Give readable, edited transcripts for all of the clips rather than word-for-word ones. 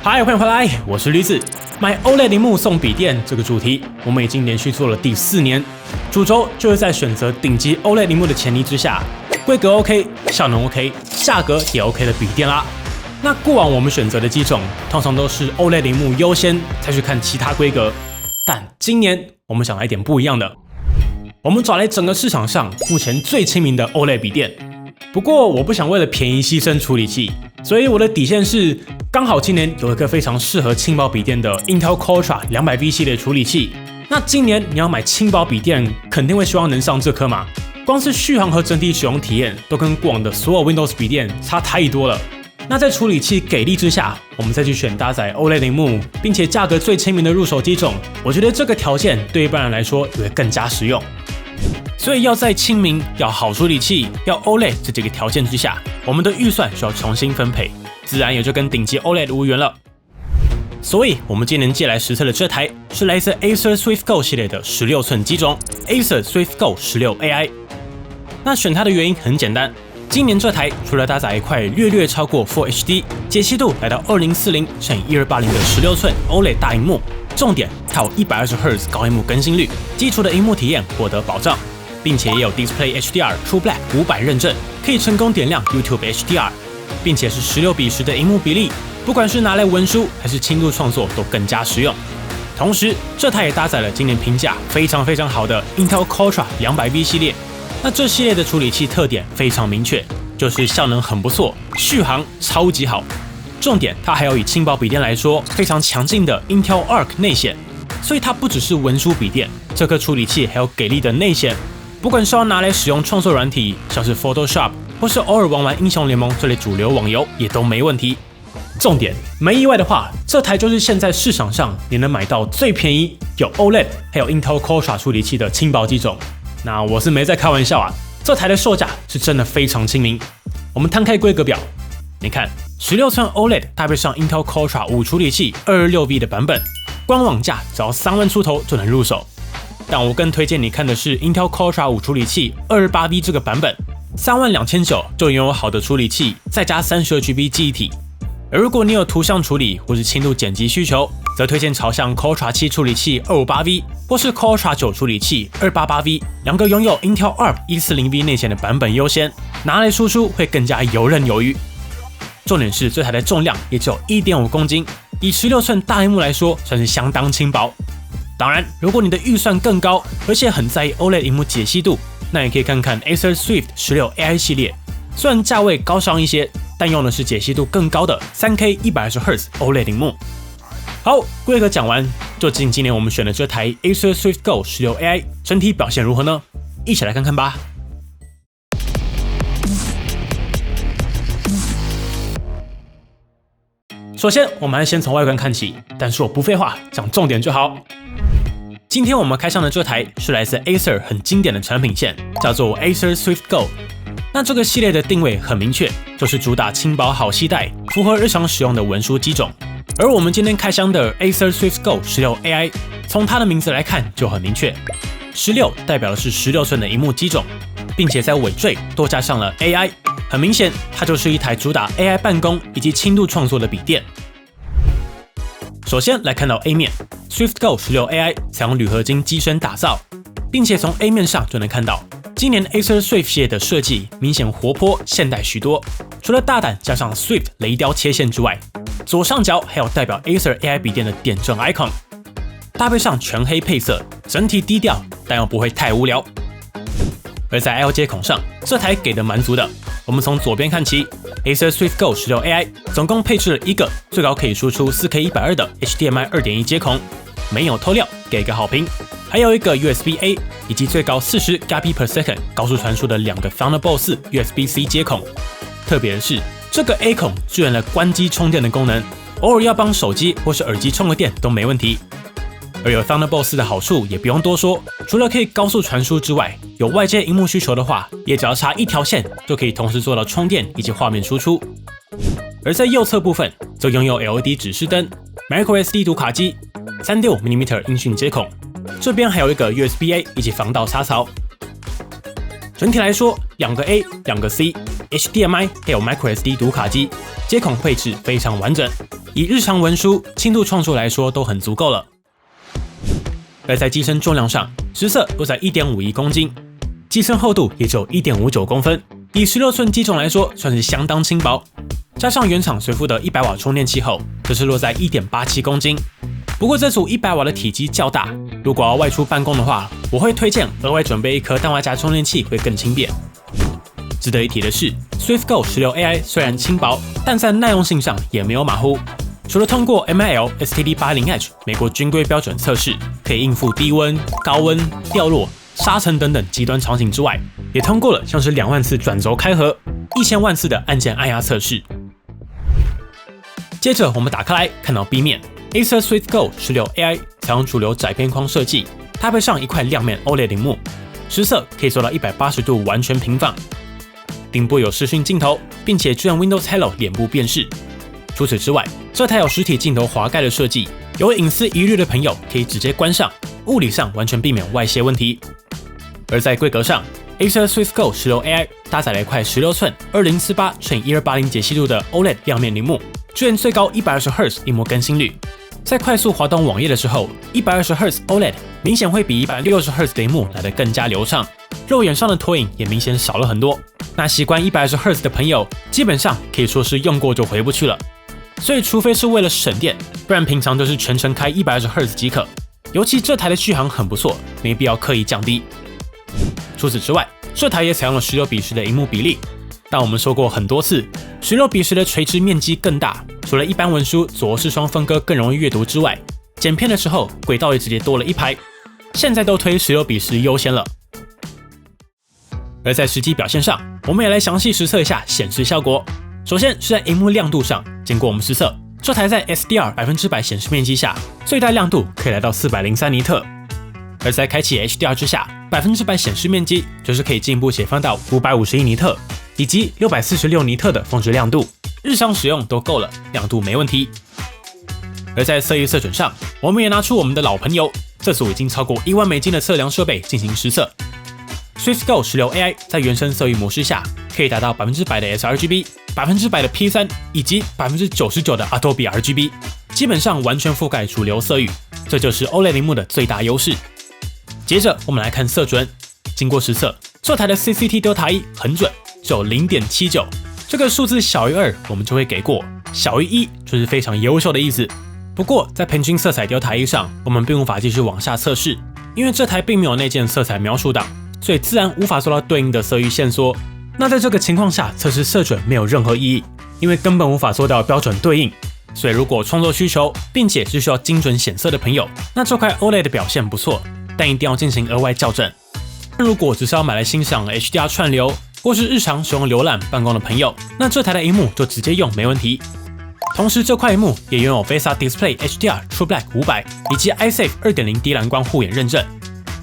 嗨，欢迎回来，我是驴子。买 OLED 萤幕送笔电这个主题，我们已经连续做了第4年。主轴就是在选择顶级 OLED 萤幕的前提之下，规格 OK， 效能 OK， 价格也 OK 的笔电啦。那过往我们选择的机种，通常都是 OLED 萤幕优先，再去看其他规格。但今年我们想来点不一样的，我们找来整个市场上目前最亲民的 OLED 笔电。不过我不想为了便宜牺牲处理器，所以我的底线是，刚好今年有一个非常适合轻薄笔电的 Intel Core Ultra 200V 系列处理器。那今年你要买轻薄笔电，肯定会希望能上这颗嘛。光是续航和整体使用体验都跟过往的所有 Windows 笔电差太多了。那在处理器给力之下，我们再去选搭载 OLED 萤幕，并且价格最亲民的入手机种，我觉得这个条件对一般人来说也会更加实用。所以要在亲民、要好处理器、要 OLED 这几个条件之下，我们的预算需要重新分配，自然也就跟顶级 OLED 无缘了。所以我们今年借来实测的这台是来自 Acer SwiftGo 系列的16寸机种 Acer SwiftGo 16 AI。那选它的原因很简单，今年这台除了搭载一块略超过 Full HD 解析度来到2040乘以1280的16寸 OLED 大萤幕，重点它有120Hz 高萤幕更新率，基础的萤幕体验获得保障，并且也有 Display HDR True Black 500认证，可以成功点亮 YouTube HDR， 并且是16:10的萤幕比例，不管是拿来文书还是轻度创作都更加实用。同时，这台也搭载了今年评价非常好的 Intel Core Ultra 200V 系列。那这系列的处理器特点非常明确，就是效能很不错，续航超级好。重点，它还有以轻薄笔电来说非常强劲的 Intel Arc 内显，所以它不只是文书笔电，这颗处理器还有给力的内显。不管是要拿来使用创作软体，像是 Photoshop， 或是偶尔玩英雄联盟这类主流网游，也都没问题。重点，没意外的话，这台就是现在市场上你能买到最便宜、有 OLED 还有 Intel Core Ultra 处理器的轻薄机种。那我是没在开玩笑啊，这台的售价是真的非常亲民。我们摊开规格表，你看16寸 OLED 搭配上 Intel Core Ultra 5处理器 226V 的版本，官网价只要3万出头就能入手。但我更推荐你看的是 Intel Core Ultra 5处理器 228V 这个版本，32900就拥有好的处理器，再加32GB 记忆体。而如果你有图像处理或是轻度剪辑需求，则推荐朝向 Core Ultra 7处理器 258V 或是 Core Ultra 9处理器 288V， 两个拥有 Intel Arc 140V 内显的版本优先，拿来输出会更加游刃有余。重点是这台的重量也只有 1.5公斤，以16寸大萤幕来说算是相当轻薄。当然，如果你的预算更高，而且很在意 OLED 萤幕解析度，那也可以看看 Acer Swift 16 AI 系列，虽然价位高上一些，但用的是解析度更高的 3K 120Hz OLED 萤幕。好，规格讲完，究竟今年我们选的这台 Acer SwiftGo 16 AI 整体表现如何呢？一起来看看吧。首先，我们还先从外观看起，但是我不废话，讲重点就好。今天我们开箱的这台是来自 Acer 很经典的产品线，叫做 Acer SwiftGo。那这个系列的定位很明确，就是主打轻薄好携带，符合日常使用的文书机种。而我们今天开箱的 Acer SwiftGo 16 AI， 从它的名字来看就很明确，16代表的是16寸的萤幕机种，并且在尾缀多加上了 AI， 很明显它就是一台主打 AI 办公以及轻度创作的笔电。首先来看到 A 面 ，SwiftGo 16 AI 采用铝合金机身打造，并且从 A 面上就能看到，今年 Acer Swift 系列的设计明显活泼现代许多。除了大胆加上 Swift 雷雕切线之外，左上角还有代表 Acer AI 笔电的点阵 icon， 搭配上全黑配色，整体低调但又不会太无聊。而在 L 接孔上，这台给的蛮足的。我们从左边看起 ，Acer SwiftGo 16 AI 总共配置了一个最高可以输出 4K 120的 HDMI 2.1 接孔，没有偷料，给个好评。还有一个 USB-A 以及最高40 Gbps 高速传输的2个 Thunderbolt 4 USB-C 接孔。特别的是，这个 A 孔支援了关机充电的功能，偶尔要帮手机或是耳机充个电都没问题。而有 Thunderbolt 4的好处也不用多说，除了可以高速传输之外，有外接萤幕需求的话，也只要插一条线就可以同时做到充电以及画面输出。而在右侧部分，则拥有 LED 指示灯、microSD 读卡机、3.5mm 音讯接孔，这边还有一个 USB-A 以及防盗插槽。整体来说2个 A、2个 C、HDMI 还有 microSD 读卡机，接孔配置非常完整，以日常文书、轻度创作来说都很足够了。而在机身重量上，实测都在 1.51 公斤，机身厚度也只有 1.59 公分，以16寸机种来说算是相当轻薄。加上原厂随附的100瓦充电器后，则是落在 1.87 公斤。不过这组100瓦的体积较大，如果要外出办公的话，我会推荐额外准备一颗氮化镓充电器会更轻便。值得一提的是 ，SwiftGo 16 AI 虽然轻薄，但在耐用性上也没有马虎。除了通过 MIL STD80H 美国军规标准测试，可以应付低温、高温、掉落、沙尘等等极端场景之外，也通过了像是2万次转轴开合、1000万次的按键按压测试。接着我们打开来看到 B 面 ，Acer SwiftGo 16 AI 采用主流窄边框设计，搭配上一块亮面 OLED 屏幕，实测可以做到180度完全平放。顶部有视讯镜头，并且支援 Windows Hello 脸部辨识。除此之外，这台有实体镜头滑盖的设计，有隐私疑虑的朋友可以直接关上，物理上完全避免外泄问题。而在规格上 ，Acer SwiftGo 16 AI 搭载了一块16寸2048×1280解析度的 OLED 亮面屏幕，支援最高120Hz 萤幕更新率。在快速滑动网页的时候，120Hz OLED 明显会比160Hz 的萤幕来得更加流畅，肉眼上的拖影也明显少了很多。那习惯120Hz 的朋友，基本上可以说是用过就回不去了。所以除非是为了省电，不然平常就是全程开120Hz 即可。尤其这台的续航很不错，没必要刻意降低。除此之外，这台也采用了16:10的萤幕比例。但我们说过很多次，16:10的垂直面积更大，除了一般文书左右视窗分割更容易阅读之外，剪片的时候轨道也直接多了一排。现在都推16:10优先了。而在实际表现上，我们也来详细实测一下显示效果。首先是在萤幕亮度上，经过我们实测，这台在 SDR 100%显示面积下，最大亮度可以来到403尼特。而在开启 HDR 之下，100%显示面积就是可以进一步解放到551尼特，以及646尼特的峰值亮度，日常使用都够了，亮度没问题。而在色域色准上，我们也拿出我们的老朋友，这组已经超过1万美金的测量设备进行实测。SwiftGo 16 AI 在原生色域模式下，可以达到100%的 sRGB、100%的 P3 以及99%的 Adobe RGB， 基本上完全覆盖主流色域，这就是 OLED 屏幕的最大优势。接着我们来看色准，经过实测，这台的 CCT Delta E 很准，只有 0.79， 这个数字小于2我们就会给过，小于1就是非常优秀的意思。不过在平均色彩 Delta E 上，我们并无法继续往下测试，因为这台并没有内建色彩描述档，所以自然无法做到对应的色域线缩。那在这个情况下，测试色准没有任何意义，因为根本无法做到标准对应。所以如果创作需求，并且是需要精准显色的朋友，那这块 OLED 的表现不错，但一定要进行额外校正。如果只是要买来欣赏 HDR 串流，或是日常使用浏览办公的朋友，那这台的萤幕就直接用没问题。同时这块萤幕也拥有 VESA Display HDR True Black 500以及 iSafe 2.0 低蓝光护眼认证。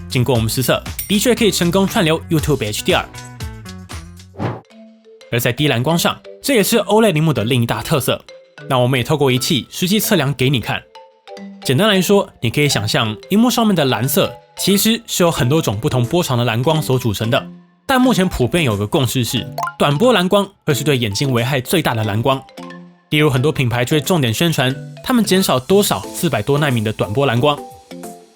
经过我们实测，的确可以成功串流 YouTube HDR。而在低蓝光上，这也是 OLED 萤幕的另一大特色。那我们也透过仪器实际测量给你看。简单来说，你可以想象萤幕上面的蓝色其实是由很多种不同波长的蓝光所组成的，但目前普遍有个共识是，短波蓝光会是对眼睛危害最大的蓝光。例如很多品牌就会重点宣传他们减少多少400多纳米的短波蓝光。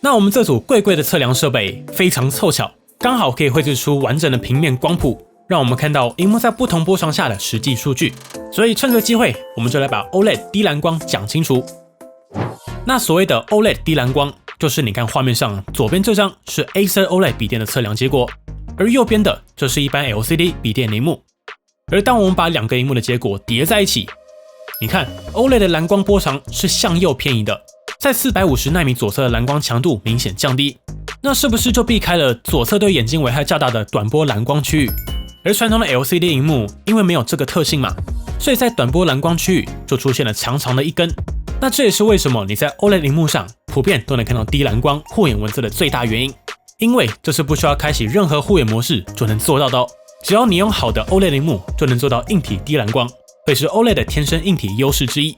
那我们这组贵贵的测量设备非常凑巧，刚好可以绘制出完整的平面光谱，让我们看到萤幕在不同波长下的实际数据。所以趁这个机会，我们就来把 OLED 低蓝光讲清楚。那所谓的 OLED 低蓝光，就是你看画面上左边这张是 Acer OLED 笔电的测量结果，而右边的这是一般 LCD 笔电萤幕。而当我们把两个萤幕的结果叠在一起，你看 OLED 的蓝光波长是向右偏移的，在450纳米左侧的蓝光强度明显降低，那是不是就避开了左侧对眼睛危害较大的短波蓝光区域？而传统的 LCD 萤幕因为没有这个特性嘛，所以在短波蓝光区域就出现了长长的一根。那这也是为什么你在 OLED 萤幕上普遍都能看到低蓝光护眼文字的最大原因，因为这是不需要开启任何护眼模式就能做到的哦。只要你用好的 OLED 萤幕，就能做到硬体低蓝光，会是 OLED 的天生硬体优势之一。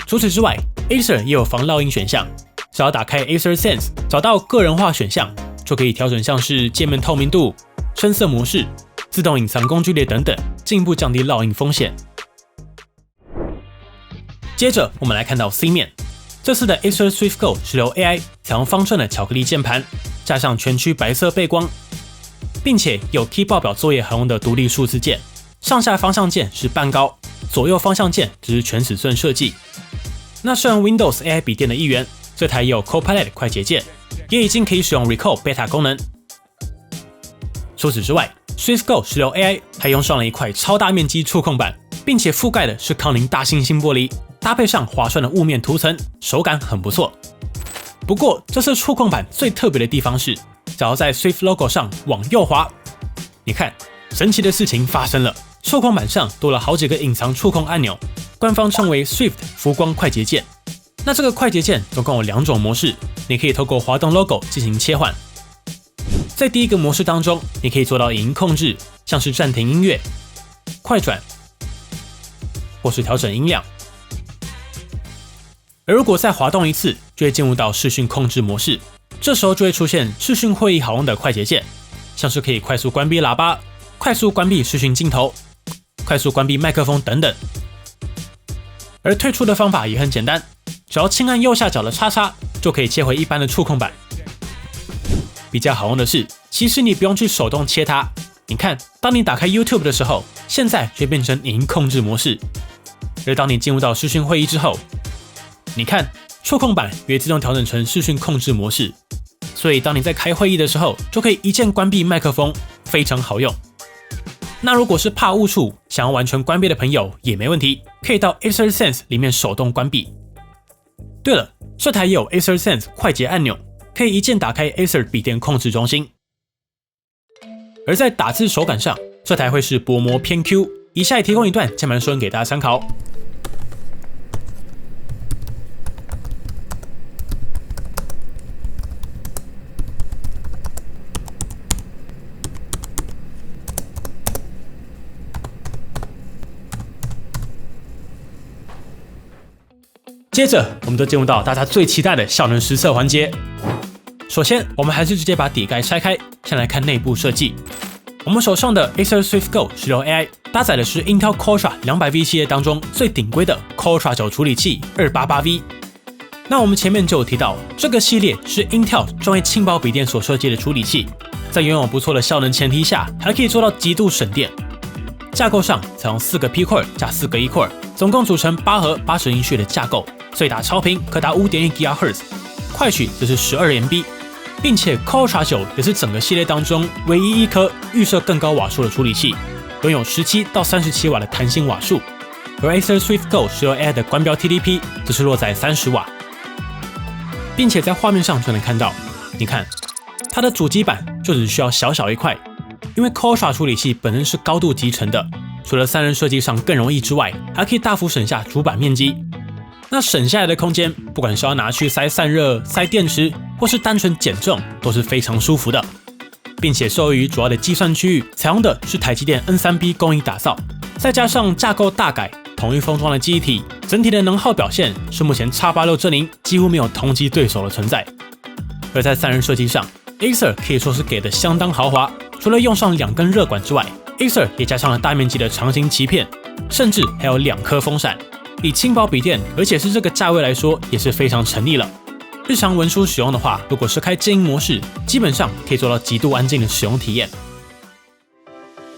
除此之外 ，Acer 也有防烙印选项，只要打开 Acer Sense， 找到个人化选项，就可以调整像是界面透明度、深色模式、自动隐藏工具列等等，进一步降低烙印风险。接着我们来看到 C 面，这次的 Acer Swift Go 16 AI 采用方正的巧克力键盘，加上全区白色背光，并且有 Key 报表作业好用的独立数字键，上下方向键是半高，左右方向键只是全尺寸设计。那虽然 Windows AI 笔电的一员，这台也有 Copilot 快捷键，也已经可以使用 Recall Beta 功能。除此之外 ，Swift Go 16 AI 还用上了一块超大面积触控板，并且覆盖的是康宁大猩猩玻璃，搭配上滑顺的雾面涂层，手感很不错。不过这次触控板最特别的地方是，只要在 Swift logo 上往右滑，你看，神奇的事情发生了，触控板上多了好几个隐藏触控按钮，官方称为 Swift 浮光快捷键。那这个快捷键总共有2种模式，你可以透过滑动 logo 进行切换。在第一个模式当中，你可以做到影音控制，像是暂停音乐、快转，或是调整音量。而如果再滑动一次，就会进入到视讯控制模式，这时候就会出现视讯会议好用的快捷键，像是可以快速关闭喇叭、快速关闭视讯镜头、快速关闭麦克风等等。而退出的方法也很简单，只要轻按右下角的叉叉，就可以切回一般的触控板。比较好用的是，其实你不用去手动切它。你看，当你打开 YouTube 的时候，现在就变成影音控制模式。而当你进入到视讯会议之后，你看，触控板也自动调整成视讯控制模式。所以当你在开会议的时候，就可以一键关闭麦克风，非常好用。那如果是怕误触，想要完全关闭的朋友也没问题，可以到 Acer Sense 里面手动关闭。对了，这台也有 Acer Sense 快捷按钮，可以一键打开 Acer 笔电控制中心。而在打字手感上，这台会是薄膜偏 Q， 以下也提供一段键盘声给大家参考。接着，我们就进入到大家最期待的效能实测环节。首先，我们还是直接把底盖拆开，先来看内部设计。我们手上的 Acer Swift Go 16 AI 搭载的是 Intel Core Ultra 200V 系列当中最顶规的 Core Ultra 9处理器 288V。那我们前面就有提到，这个系列是 Intel 专为轻薄笔电所设计的处理器，在拥有不错的效能前提下，还可以做到极度省电。架构上采用4个 P Core 加4个 E Core， 总共组成8核80英寸的架构，最大超频可达 5.1 GHz， 快取则是12 MB， 并且 Core Ultra 9也是整个系列当中唯一一颗预设更高瓦数的处理器，拥有17到37瓦的弹性瓦数，而 Acer Swift Go 16 AI 的官标 TDP 则是落在30瓦，并且在画面上就能看到，你看它的主机板就只需要小小一块，因为 Core Ultra 处理器本身是高度集成的，除了散热设计上更容易之外，还可以大幅省下主板面积。那省下来的空间，不管是要拿去塞散热、塞电池，或是单纯减重，都是非常舒服的。并且受益于主要的计算区域采用的是台积电 N3B 工艺打造，再加上架构大改、统一封装的记忆体，整体的能耗表现是目前 X86 阵营几乎没有同级对手的存在。而在散热设计上 ，Acer 可以说是给的相当豪华，除了用上2根热管之外 ，Acer 也加上了大面积的长形鳍片，甚至还有2颗风扇。以轻薄笔电，而且是这个价位来说，也是非常成立了。日常文书使用的话，如果是开静音模式，基本上可以做到极度安静的使用体验。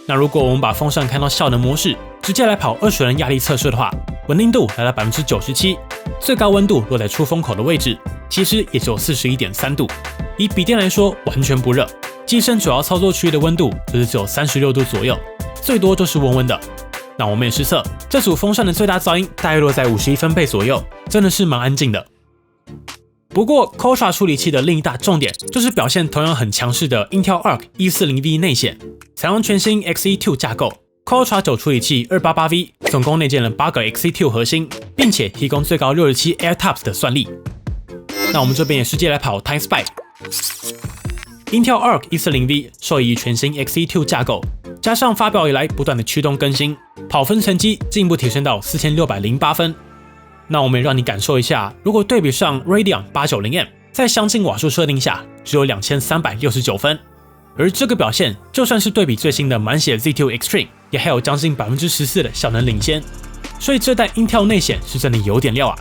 那如果我们把风扇开到效能模式，直接来跑20人压力测试的话，稳定度来到 97%， 最高温度落在出风口的位置，其实也只有 41.3 度。以笔电来说，完全不热。机身主要操作区域的温度则是只有36度左右，最多就是温温的。那我们也实测，这组风扇的最大噪音大约落在51分贝左右，真的是蛮安静的。不过 Core Ultra 处理器的另一大重点就是表现同样很强势的 Intel Arc 140V 内显，采用全新 Xe2 架构 ，Core Ultra 9处理器 288V， 总共内建了8个 Xe2 核心，并且提供最高67 AirTops 的算力。那我们这边也直接来跑 Time Spy。Intel Arc 140V 受益于全新 Xe2 架构，加上发表以来不断的驱动更新，跑分成绩进一步提升到4608分。那我们也让你感受一下，如果对比上 Radeon 890M， 在相近瓦数设定下只有2369分。而这个表现，就算是对比最新的满血 Z2 Extreme， 也还有将近 14% 的效能领先。所以这代 Intel 内显是真的有点料啊！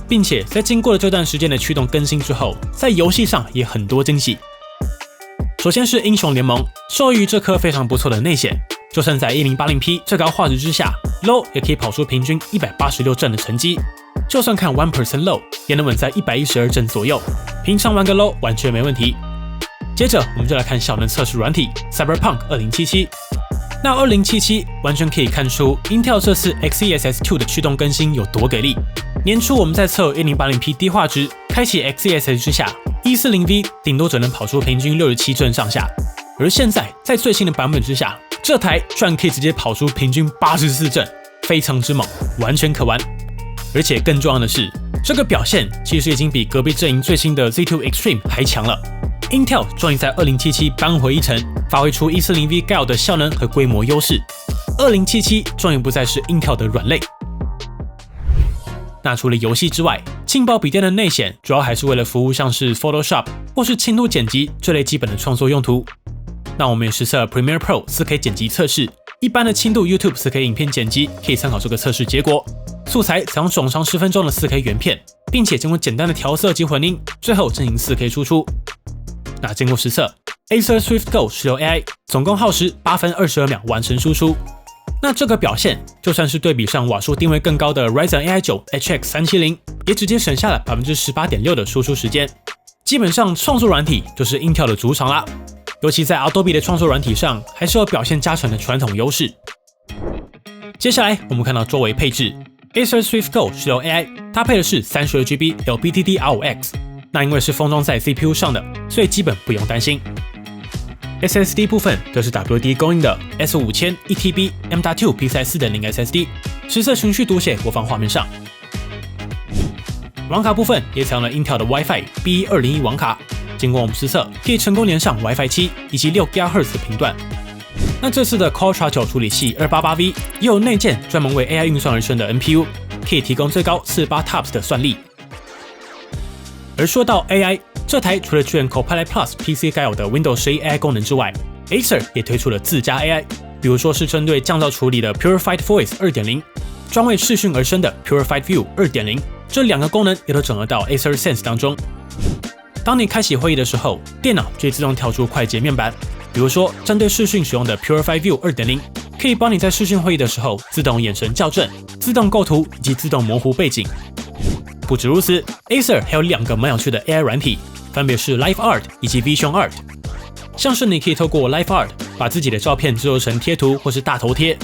并且在经过了这段时间的驱动更新之后，在游戏上也很多惊喜。首先是英雄联盟，受益于这颗非常不错的内显，就算在 1080p 最高画质之下 ，low 也可以跑出平均186帧的成绩。就算看 1% low， 也能稳在112帧左右，平常玩个 low 完全没问题。接着我们就来看效能测试软体 Cyberpunk 2077。那2077完全可以看出 Intel 这次 XeSS 2的驱动更新有多给力。年初我们在测 1080p 低画质，开启 XeSS 之下 140V 顶多只能跑出平均67帧上下，而现在在最新的版本之下，这台居然可以直接跑出平均84帧，非常之猛，完全可玩。而且更重要的是，这个表现其实已经比隔壁阵营最新的 Z2 Extreme 还强了。Intel 终于在2077扳回一城，发挥出 140V Gale 的效能和规模优势。2077终于不再是 Intel 的软肋。那除了游戏之外，轻薄笔电的内显主要还是为了服务像是 Photoshop 或是轻度剪辑这类基本的创作用途。那我们也实测 Premiere Pro 4K 剪辑测试，一般的轻度 YouTube 4K 影片剪辑可以参考这个测试结果。素材采用总长10分钟的 4K 原片，并且经过简单的调色及混音，最后进行 4K 输出。那经过实测 ，Acer Swift Go 16 AI 总共耗时8分22秒完成输出。那这个表现，就算是对比上瓦数定位更高的 Ryzen AI 9 HX 370，也直接省下了 18.6% 的输出时间。基本上创作软体就是 Intel 的主场啦，尤其在 Adobe 的创作软体上，还是有表现加成的传统优势。接下来我们看到周围配置 ，Acer Swift Go 16 AI 搭配的是 32GB LPDDR5X。那因为是封装在 CPU 上的，所以基本不用担心。SSD 部分则是 WD 供应的 S5000 1TB M.2 PCIe 4.0 SSD， 实测循序读写播放画面上。网卡部分也采用了 Intel 的 Wi-Fi BE201 网卡，经过我们实测，可以成功连上 Wi-Fi 7以及6 GHz 的频段。那这次的 Qualtra 9处理器 288V 也有内建专门为 AI 运算而生的 NPU， 可以提供最高48 TOPS 的算力。而说到 AI， 这台除了支援 Copilot Plus PC 该有的 Windows 11 AI 功能之外 ，Acer 也推出了自家 AI， 比如说是针对降噪处理的 Purified Voice 2.0， 专为视讯而生的 Purified View 2.0， 这两个功能也都整合到 Acer Sense 当中。当你开启会议的时候，电脑就会自动跳出快捷面板，比如说针对视讯使用的 Purified View 2.0， 可以帮你在视讯会议的时候自动眼神校正、自动构图以及自动模糊背景。不止如此 ，Acer 还有2个蛮有趣的 AI 软体，分别是 Live Art 以及 Vision Art。像是你可以透过 Live Art 把自己的照片制作成贴图或是大头贴，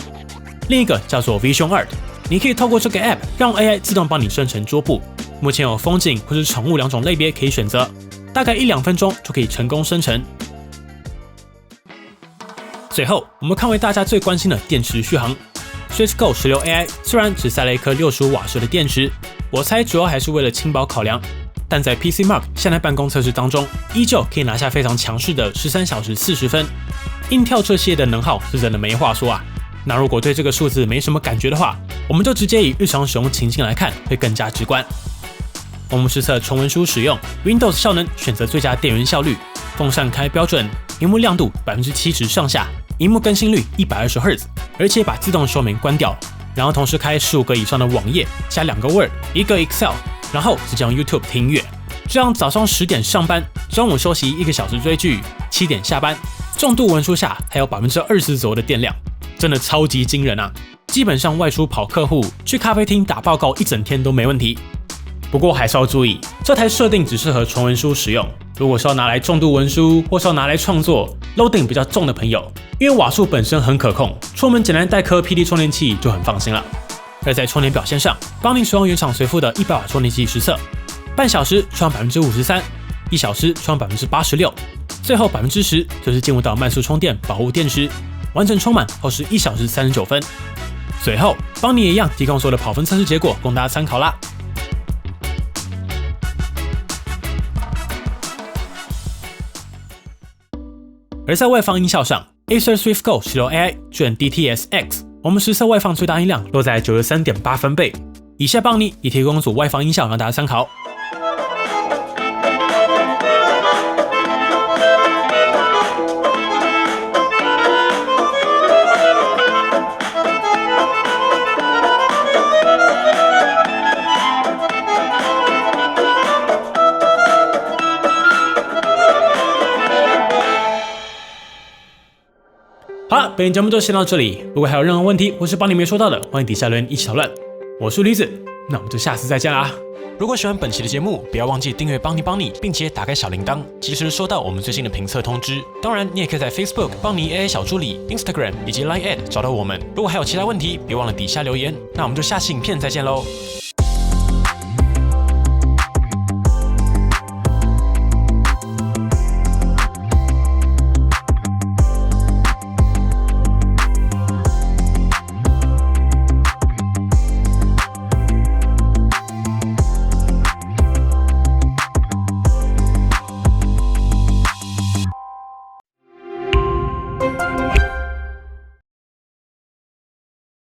另一个叫做 Vision Art， 你可以透过这个 App 让 AI 自动帮你生成桌布。目前有风景或是宠物2种类别可以选择，大概1-2分钟就可以成功生成。最后，我们看为大家最关心的电池续航。Swift Go 16 AI 虽然只塞了一颗65瓦时的电池，我猜主要还是为了轻薄考量，但在 PC Mark 现代办公测试当中，依旧可以拿下非常强势的13小时40分。Intel 这系列的能耗是真的没话说啊。那如果对这个数字没什么感觉的话，我们就直接以日常使用情境来看，会更加直观。我们实测纯文书使用 Windows 效能，选择最佳电源效率，风扇开标准，萤幕亮度 70% 上下，萤幕更新率 120Hz， 而且把自动说明关掉，然后同时开15个以上的网页，加2个 Word， 1个 Excel， 然后直接用 YouTube 听音乐。这样早上10点上班，中午休息1个小时追剧，7点下班，重度文书下还有 20% 左右的电量，真的超级惊人啊！基本上外出跑客户、去咖啡厅打报告一整天都没问题。不过还是要注意，这台设定只适合纯文书使用。如果是要拿来重度文书，或是要拿来创作 ，loading 比较重的朋友，因为瓦数本身很可控，出门简单带颗 PD 充电器就很放心了。而在充电表现上，帮你使用原厂随附的100瓦充电器实测，半小时充上 53%， 1小时充上 86%， 最后 10% 就是进入到慢速充电保护电池，完整充满后是1小时39分。随后帮你也一样提供所有的跑分测试结果供大家参考啦。而在外放音效上 ，Acer Swift Go 16 AI 支援 DTS-X， 我们实测外放最大音量落在 93.8 分贝。以下帮你也提供组外放音效让大家参考。本期节目就先到这里，如果还有任何问题或是帮你没说到的，欢迎底下留言一起讨论。我是驴子，那我们就下次再见啦。如果喜欢本期的节目，不要忘记订阅邦尼，并且打开小铃铛，及时收到我们最新的评测通知。当然，你也可以在 Facebook 邦尼 AI 小助理、Instagram 以及 Line@ 找到我们。如果还有其他问题，别忘了底下留言。那我们就下期影片再见喽。